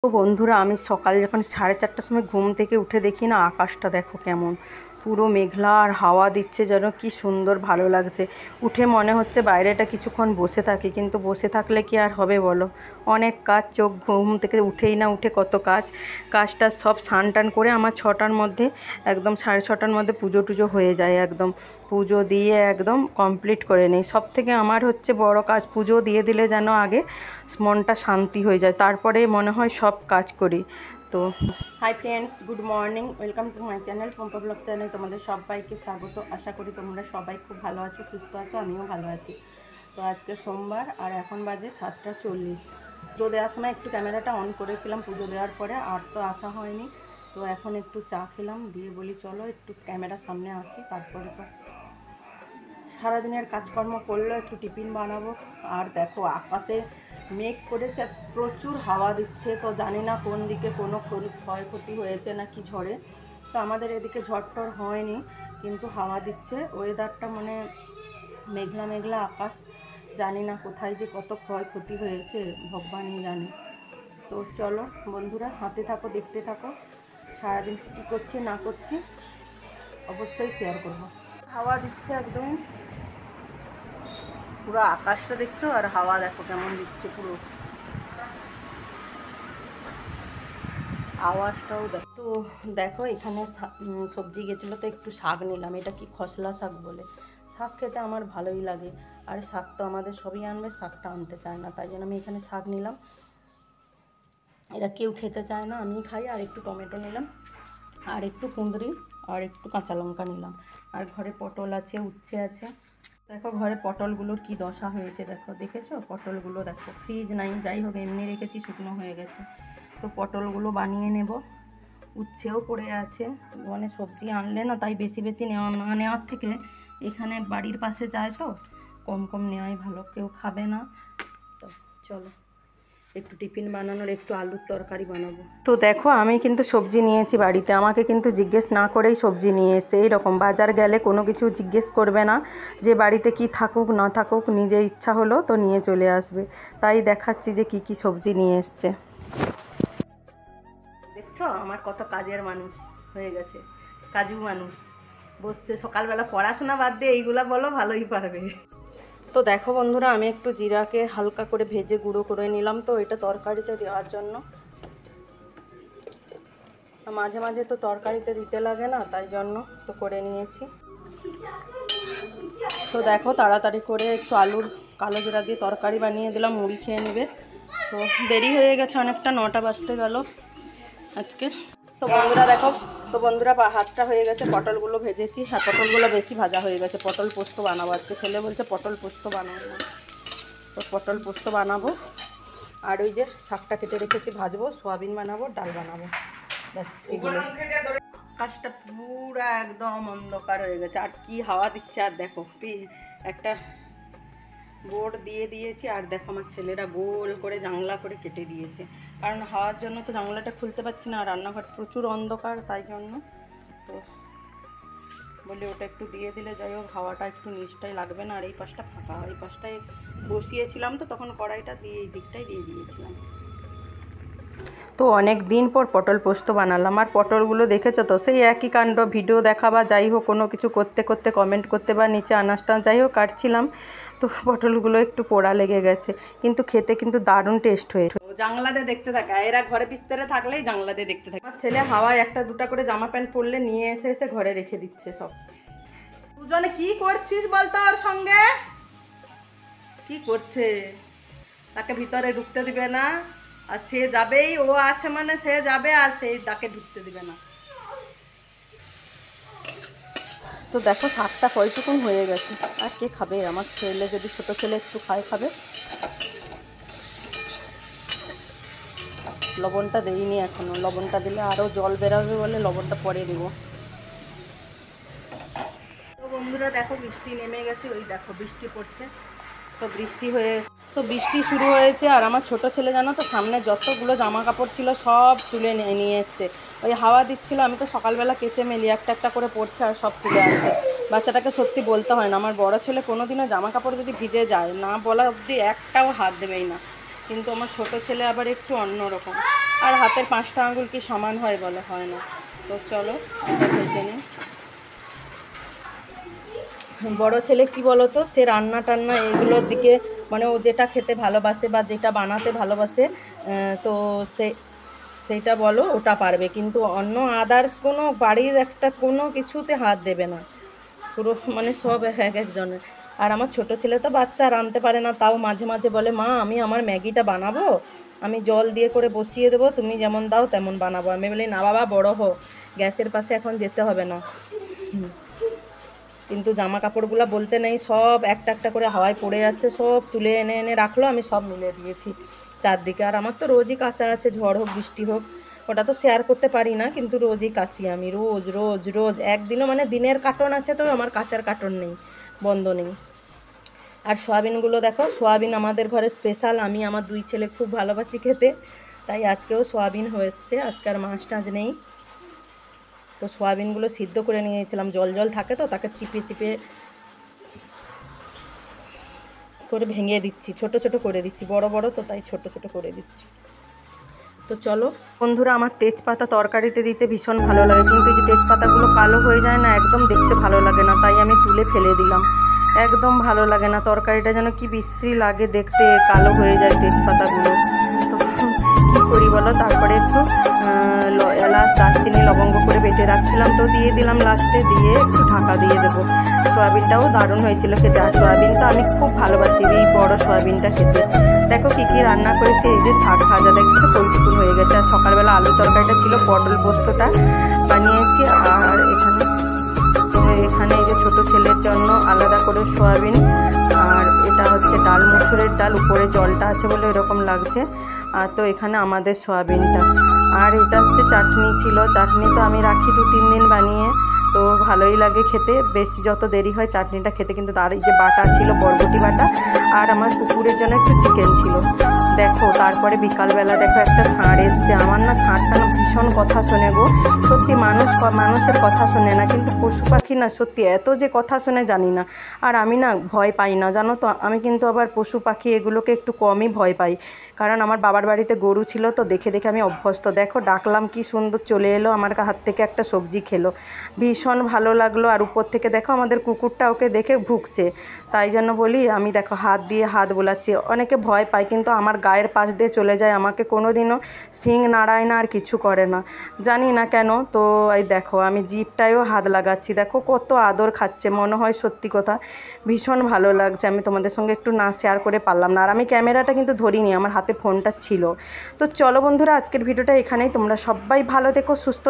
তো বন্ধুরা, আমি সকালে যখন 4:30টার সময় ঘুম থেকে উঠে দেখি না, আকাশটা দেখো কেমন পুরো মেঘলা, আর হাওয়া দিচ্ছে যেন, কি সুন্দর ভালো লাগছে। উঠে মনে হচ্ছে বাইরেটা কিছুক্ষণ বসে থাকি, কিন্তু বসে থাকলে কি আর হবে বলো, অনেক কাজ। চোখ ঘুম থেকে উঠেই না, উঠে কত কাজটা সব স্নান টান করে আমার 6টার মধ্যে, একদম 6:30টার মধ্যে পুজো টুজো হয়ে যায়। একদম পুজো দিয়ে একদম কমপ্লিট করে নিই। সব থেকে আমার হচ্ছে বড় কাজ, পুজো দিয়ে দিলে যেন আগে মনটা শান্তি হয়ে যায়, তারপরে মনে হয় সব কাজ করি। তো hi friends, good morning, welcome to my channel Pampa blog channel. তোমাদের সবাইকে স্বাগত। আশা করি তোমরা সবাই খুব ভালো আছো, সুস্থ আছো, আমিও ভালো আছি। তো আজকে সোমবার, আর এখন বাজে 7:40। পুজো দেওয়ার সময় একটু ক্যামেরাটা অন করেছিলাম, পুজো দেওয়ার পরে আর তো আসা হয়নি। তো এখন একটু চা খেলাম, দিয়ে বলি চলো একটু ক্যামেরার সামনে আসি। তারপরে তো সারাদিনের কাজকর্ম করলো, একটু টিফিন বানাবো। আর দেখো আকাশে মেঘ করেছে, প্রচুর হাওয়া দিচ্ছে। তো জানি না কোন দিকে কোনো ক্ষয়ক্ষতি হয়েছে না কি ঝড়ে। তো আমাদের এদিকে ঝড় টড় হয়নি, কিন্তু হাওয়া দিচ্ছে। ওয়েদারটা মানে মেঘলা মেঘলা আকাশ, জানি না কোথায় যে কত ক্ষয়ক্ষতি হয়েছে ভগবানই জানে। তো চলো বন্ধুরা, সাথে থাকো, দেখতে থাকো। সারাদিন কী করছি না করছি অবশ্যই শেয়ার করবো। হাওয়া দিচ্ছে একদম, পুরো আকাশটা দেখছো, আর হাওয়া দেখো কেমন দিচ্ছে, পুরো আওয়াজটাও দেখো। তো দেখো এখানে সবজি গেছিলো, তো একটু শাক নিলাম। এটা কি খসলা শাক বলে। শাক খেতে আমার ভালোই লাগে, আর শাক তো আমাদের সবই আনবে, শাকটা আনতে চায় না, তাই জন্য আমি এখানে শাক নিলাম। এটা কেউ খেতে চায় না, আমি খাই। আর একটু টমেটো নিলাম, আর একটু কুঁদরি, আর একটু কাঁচা লঙ্কা নিলাম। আর ঘরে পটল আছে, উচ্ছে আছে। দেখো ঘরে পটলগুলোর কি দশা হয়েছে, দেখো, দেখেছো পটলগুলো? দেখো ফ্রিজ নাই, যাই হোক এমনি রেখেছি, শুকনো হয়ে গেছে। তো পটলগুলো বানিয়ে নেব। উচ্ছেও পড়ে আছে, মানে সবজি আনলে না, তাই বেশি বেশি না নেওয়ার থেকে এখানে বাড়ির পাশে যায় তো কম কম নেওয়াই ভালো, কেউ খাবে না। তো চলো একটু টিফিন বানানোর, একটু আলুর তরকারি বানাবো। তো দেখো আমি কিন্তু সবজি নিয়েছি বাড়িতে, আমাকে কিন্তু জিজ্ঞেস না করেই সবজি নিয়ে এসছে। এইরকম বাজার গেলে কোনো কিছু জিজ্ঞেস করবে না, যে বাড়িতে কি থাকুক না থাকুক, নিজে ইচ্ছা হলো তো নিয়ে চলে আসবে। তাই দেখাচ্ছি যে কি কি সবজি নিয়ে এসছে। দেখছো আমার কত কাজের মানুষ হয়ে গেছে, কাজু মানুষ। বসছে সকালবেলা, পড়াশোনা বাদ দিয়ে এইগুলা বলো ভালোই পারবে। তো দেখো বন্ধুরা, আমি একটু জিরাকে হালকা করে ভেজে গুঁড়ো করে নিলাম, তো এটা তরকারিতে দেওয়ার জন্য। মাঝে মাঝে তো তরকারিতে দিতে লাগে না, তাই জন্য তো করে নিয়েছি। তো দেখো তাড়াতাড়ি করে একটু আলুর কালো জিরা দিয়ে তরকারি বানিয়ে দিলাম, মুড়ি খেয়ে নেবে। তো দেরি হয়ে গেছে অনেকটা, 9টা বাজতে গেল আজকে। তো বন্ধুরা দেখো, তো বন্ধুরা হাতটা হয়ে গেছে, পটলগুলো ভেজেছি। হ্যাঁ, পটলগুলো বেশি ভাজা হয়ে গেছে। পটল পোস্ত বানাবো আজকে, ছেলে বলছে পটল পোস্ত বানাবো। তো পটল পোস্ত বানাবো। আর ওই যে শাকটা কেটে রেখেছি, ভাজবো, সোয়াবিন বানাবো, ডাল বানাবো, ব্যাস এগুলো। আকাশটা পুরা একদম অন্ধকার হয়ে গেছে, আর কি হাওয়া দিচ্ছে। আর দেখো একটা বোর্ড দিয়ে দিয়েছি, আর দেখো আমার ছেলেরা গোল করে জানলা করে কেটে দিয়েছে, কারণ হাওয়ার জন্য তো জানলাটা খুলতে পারছি না, আর রান্নাঘর প্রচুর অন্ধকার, তাই জন্য। তো বলে ওটা একটু দিয়ে দিলে যাই হোক, হাওয়াটা একটু নিচটাই লাগবে না। আর এই পাশটা ফাঁকা, এই পাশটায় বসিয়েছিলাম তো তখন কড়াইটা দিয়ে এই দিকটাই দিয়ে দিয়েছিলাম। তো অনেক দিন পর পটল পোস্ত বানালাম। আর পটলগুলো দেখেছো তো, সেই একই কাণ্ড, ভিডিও দেখা বা যাই হোক কোনো কিছু করতে করতে, কমেন্ট করতে বা নিচে আনাজটা যাই হোক কাটছিলাম, তো পটলগুলো একটু পোড়া লেগে গেছে, কিন্তু খেতে কিন্তু দারুণ টেস্ট হয়েছে। জানলা দিয়ে দেখতে থাকে, এরা ঘরে বিস্তারে থাকলেই জানলা দিয়ে দেখতে থাকে। আমার ছেলে হাওয়ায় একটা দুটা করে জামা প্যান্ট পরলে নিয়ে এসে এসে ঘরে রেখে দিচ্ছে সব। দুজনে কি করছিস বলতো, ওর সঙ্গে কি করছে? তাকে ভিতরে ঢুকতে দিবে না, আর সে যাবেই, ও আছে মানে সে যাবে, আর সেই তাকে ঢুকতে দিবে না। তো দেখো শাকটা কয়টুকুন হয়ে গেছে, আর কে খাবে? আমার ছেলে, যদি ছোটো ছেলে একটু খাবে। লবণটা দেইনি এখনো, লবণটা দিলে আরও জল বেরোবে বলে লবণটা পরে দেবো। তো বন্ধুরা দেখো বৃষ্টি নেমে গেছে, ওই দেখো বৃষ্টি পড়ছে। তো বৃষ্টি শুরু হয়েছে, আর আমার ছোট ছেলে জানো তো, সামনে যতগুলো জামা কাপড় ছিল সব তুলে নিয়ে এসছে। ওই হাওয়া দিচ্ছিল, আমি তো সকালবেলা কেচে মেলি, একটা একটা করে পড়ছে আর সব তুলে আনছে। বাচ্চাটাকে সত্যি বলতে হয় না, আমার বড় ছেলে কোনোদিনও জামা কাপড় যদি ভিজে যায় না বলা অবধি একটাও হাত দেবেই না। কিন্তু আমার ছোট ছেলে আবার একটু অন্যরকম। আর হাতের 5টা আঙুল কি সমান হয় বলে? হয় না। তো চলো এটা ভেজে নিই। বড় ছেলে কি বলতো, সে রান্না টান্না এগুলোর দিকে মানে ও যেটা খেতে ভালোবাসে বা যেটা বানাতে ভালোবাসে, তো সেইটা বলো ওটা পারবে, কিন্তু অন্য আদার্স কোনো বাড়ির একটা কোনো কিছুতে হাত দেবে না। পুরো মানে সব এক একজনের। আর আমার ছোট ছেলে তো বাচ্চা, রাঁধতে পারে না, তাও মাঝে মাঝে বলে মা আমি আমার ম্যাগিটা বানাবো, আমি জল দিয়ে করে বসিয়ে দেবো, তুমি যেমন দাও তেমন বানাবো। আমি বলি না বাবা, বড় হো, গ্যাসের পাশে এখন যেতে হবে না। কিন্তু জামা কাপড়গুলো বলতে নেই, সব একটা একটা করে হাওয়ায় পড়ে যাচ্ছে, সব তুলে এনে এনে রাখলো, আমি সব মিলে দিয়েছি চারদিকে। আর আমার তো রোজই কাচা আছে, ঝড় হোক বৃষ্টি হোক, ওটা তো শেয়ার করতে পারি না, কিন্তু রোজই কাচি আমি, রোজ রোজ রোজ। একদিনও মানে দিনের কার্টন আছে তো আমার কাচার কার্টন নেই, বন্ধ নেই। আর সয়াবিনগুলো দেখো, সয়াবিন আমাদের ঘরে স্পেশাল, আমি আমার 2 ছেলে খুব ভালোবাসি খেতে, তাই আজকেও সয়াবিন হচ্ছে, আজকে আর মাছ টাছ নেই। তো সয়াবিনগুলো সিদ্ধ করে নিয়েছিলাম, জল জল থাকে তো, তাকে চিপে চিপে করে ভেঙে দিচ্ছি, ছোট ছোট করে দিচ্ছি, বড় বড় তো তাই ছোট ছোট করে দিচ্ছি। তো চলো বন্ধুরা, আমার তেজপাতা তরকারিতে দিতে ভীষণ ভালো লাগে, কিন্তু এই যে তেজপাতাগুলো কালো হয়ে যায় না, একদম দেখতে ভালো লাগে না, তাই আমি তুলে ফেলে দিলাম। একদম ভালো লাগে না, তরকারিটা যেন কি বিশ্রী লাগে দেখতে, কালো হয়ে যায় তেজপাতাগুলো। তো কী করি বলো, তারপরে একটু এলাচ দারচিনি লবঙ্গ করে বেটে রাখছিলাম, তো দিয়ে দিলাম লাস্টে, দিয়ে একটু ঢাকা দিয়ে দেবো। সয়াবিনটাও দারুণ হয়েছিল খেতে, আর সয়াবিন তো আমি খুব ভালোবাসি, এই বড় সয়াবিনটা খেতে। দেখো কী কী রান্না করেছি, এই যে শাক ভাজা দেখছো কৌটুকুন হয়ে গেছে, আর সকালবেলা আলু তরকারিটা ছিল, পটল পোস্তটা বানিয়েছি। আর এখানে এই যে ছোটো ছেলের জন্য আলাদা করে সয়াবিন, আর এটা হচ্ছে ডাল, মসুরের ডাল, উপরে জলটা আছে বলে এরকম লাগছে। আর তো এখানে আমাদের সয়াবিনটা, আর এটা হচ্ছে চাটনি ছিল, চাটনি তো আমি রাখি 2-3 দিন বানিয়ে, তো ভালোই লাগে খেতে, বেশি যত দেরি হয় চাটনিটা খেতে। কিন্তু তার এই যে বাটা ছিল, বরবটি বাটা, আর আমার কুকুরের জন্য একটু চিকেন ছিল। দেখো তারপরে বিকালবেলা দেখো একটা ষাঁড় এসছে, আমার না ষাঁড়টা না ভীষণ কথা শোনে গো, সত্যি মানুষের কথা শোনে না, কিন্তু পশু পাখি না সত্যি এত যে কথা শোনে জানি না। আর আমি না ভয় পাই না জানো তো, আমি কিন্তু আবার পশু পাখি এগুলোকে একটু কমই ভয় পাই, কারণ আমার বাবার বাড়িতে গরু ছিল তো, দেখে দেখে আমি অভ্যস্ত। দেখো ডাকলাম কি সুন্দর চলে এলো, আমার হাত থেকে একটা সবজি খেলো, ভীষণ ভালো লাগলো। আর উপর থেকে দেখো আমাদের কুকুরটা ওকে দেখে ভুকছে, তাই জন্য বলি আমি, দেখো হাত দিয়ে হাত বোলাচ্ছি। অনেকে ভয় পায়, কিন্তু আমার গায়ের পাশ দিয়ে চলে যায়, আমাকে কোনো দিনও শিং নাড়ায় না, আর কিছু করে না, জানি না কেন। তো এই দেখো আমি জিভটায়ও হাত লাগাচ্ছি, দেখো কত আদর খাচ্ছে, মনে হয় সত্যি কথা ভীষণ ভালো লাগছে। আমি তোমাদের সঙ্গে একটু না শেয়ার করে পারলাম না, আর আমি ক্যামেরাটা কিন্তু ধরিনি, আমার হাতে ফোনটা ছিল। তো চলো বন্ধুরা, আজকের ভিডিওটা এখানেই, তোমরা সবাই ভালো থেকো, সুস্থ